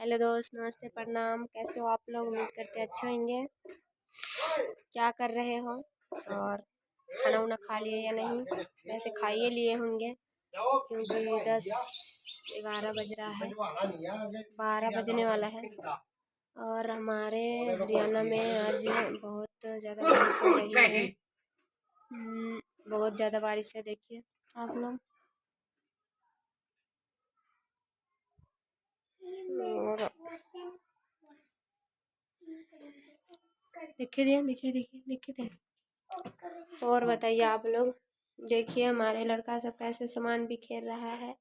Hello दोस्त, नमस्ते, प्रणाम। कैसे हो आप लोग? उम्मीद करते अच्छे होंगे। क्या कर रहे हो और खाना वाना खा लिए या नहीं? वैसे खाइए लिए होंगे क्योंकि 10-11 बज रहा है, 12 बजने वाला है। और हमारे हरियाणा में आज बहुत ज़्यादा बारिश हो रही है। बहुत ज़्यादा बारिश है, देखिए आप लोग। और देखिए। और बताइए आप लोग। देखिए हमारे लड़का सब कैसे सामान बिखेर रहा है।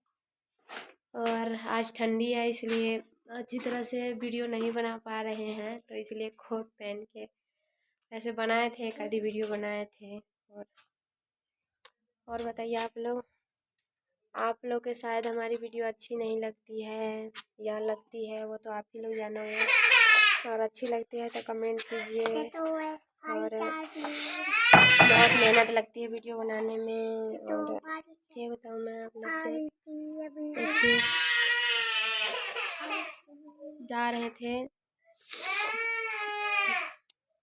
और आज ठंडी है इसलिए अच्छी तरह से वीडियो नहीं बना पा रहे हैं, तो इसलिए कोट पहन के ऐसे बनाए थे, एक आधी वीडियो बनाए थे। और बताइए आप लोग के शायद हमारी वीडियो अच्छी नहीं लगती है या लगती है, वो तो आप ही लोग जानोगे। और अच्छी लगती है तो कमेंट कीजिए। और बहुत मेहनत लगती है वीडियो बनाने में। और क्या बताऊँ मैं आप लोग से। देखिए जा रहे थे,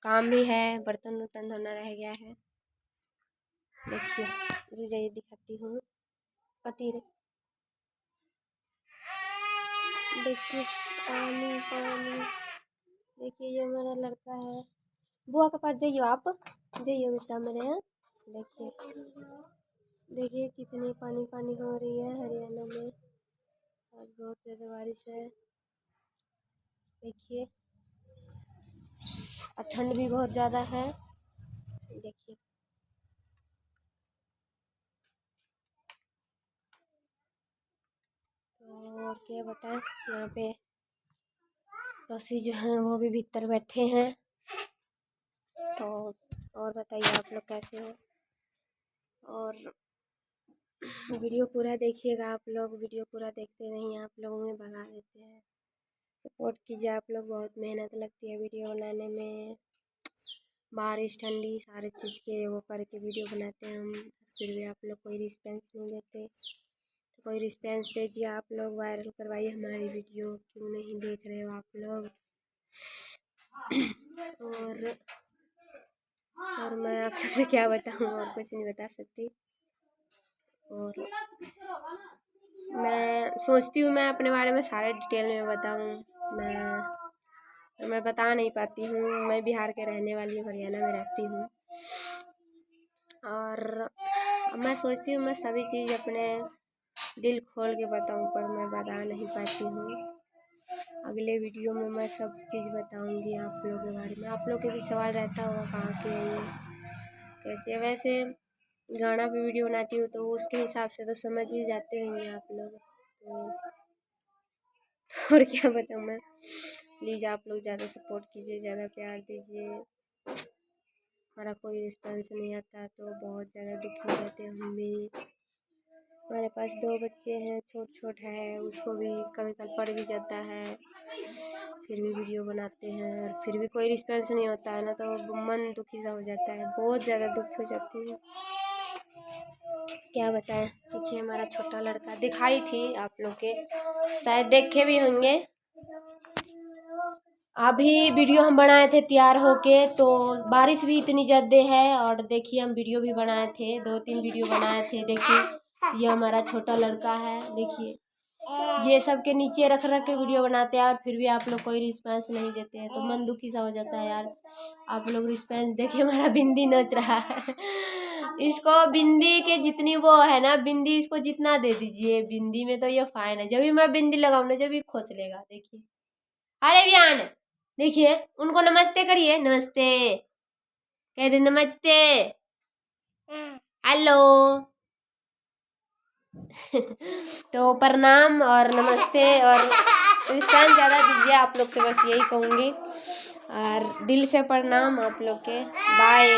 काम भी है, बर्तन वर्तन धोना रह गया है। देखिए रुक जाइए, दिखाती हूँ। कटी देखिए पानी। देखिए ये मेरा लड़का है। बुआ के पास जाइयो, आप जाइयो बेटा मेरे यहाँ। देखिए कितनी पानी हो रही है हरियाणा में। आज बहुत ज़्यादा बारिश है, देखिए। और ठंड भी बहुत ज़्यादा है, देखिए। तो और क्या बताएं, यहाँ पे पड़ोसी जो हैं वो भी भीतर बैठे हैं। तो और बताइए आप लोग कैसे हो। और वीडियो पूरा देखिएगा आप लोग। वीडियो पूरा देखते नहीं, आप लोगों में भगा देते हैं। सपोर्ट कीजिए आप लोग, बहुत मेहनत लगती है वीडियो बनाने में। बारिश ठंडी सारे चीज़ के वो करके वीडियो बनाते हैं हम, फिर भी आप लोग कोई रिस्पॉन्स नहीं देते। तो कोई रिस्पॉन्स दीजिए आप लोग, वायरल करवाइए हमारी वीडियो। क्यों नहीं देख रहे हो आप लोग। और मैं आप सबसे क्या बताऊँ, और कुछ नहीं बता सकती। और मैं सोचती हूँ मैं अपने बारे में सारे डिटेल में बताऊँ, मैं बता नहीं पाती हूँ। मैं बिहार के रहने वाली हूँ, हरियाणा में रहती हूँ। और मैं सोचती हूँ मैं सभी चीज़ अपने दिल खोल के बताऊँ, पर मैं बता नहीं पाती हूँ। अगले वीडियो में मैं सब चीज़ बताऊँगी आप लोगों के बारे में। आप लोग के भी सवाल रहता होगा कहाँ के हैं ये, कैसे। वैसे गाना पे वीडियो बनाती हूँ तो उसके हिसाब से तो समझ ही जाते होंगे आप लोग। तो और क्या बताऊँ मैं। प्लीज़ आप लोग ज़्यादा सपोर्ट कीजिए, ज़्यादा प्यार दीजिए। हमारा कोई रिस्पॉन्स नहीं आता तो बहुत ज़्यादा दुखी हो जाते हैं हम भी। हमारे पास 2 बच्चे हैं, छोट है, उसको भी कभी कभी पड़ भी जाता है, फिर भी वीडियो बनाते हैं। और फिर भी कोई रिस्पॉन्स नहीं होता है ना, तो मन दुखी सा हो जाता है, बहुत ज़्यादा दुखी हो जाती है। क्या बताएं। देखिए हमारा छोटा लड़का, दिखाई थी आप लोग के, शायद देखे भी होंगे। अभी वीडियो हम बनाए थे तैयार होके, तो बारिश भी इतनी ज़्यादा है। और देखिए हम वीडियो भी बनाए थे, 2-3 वीडियो बनाए थे। देखिए ये हमारा छोटा लड़का है, देखिए। ये सब के नीचे रख के वीडियो बनाते हैं, और फिर भी आप लोग कोई रिस्पॉन्स नहीं देते हैं, तो मन दुखी सा हो जाता है यार। आप लोग रिस्पॉन्स देखिए, हमारा बिंदी नच रहा है। इसको बिंदी के जितनी वो है ना, बिंदी इसको जितना दे दीजिए, बिंदी में तो ये फाइन है। जब भी मैं बिंदी लगाऊँ ना, जब भी खोस लेगा, देखिए। अरे बियान, देखिए उनको नमस्ते करिए, नमस्ते कह दे, नमस्ते, हेलो। तो प्रणाम और नमस्ते और रिस्पॉन्स ज़्यादा दीजिए आप लोग से, बस यही कहूँगी। और दिल से प्रणाम आप लोग के, बाय।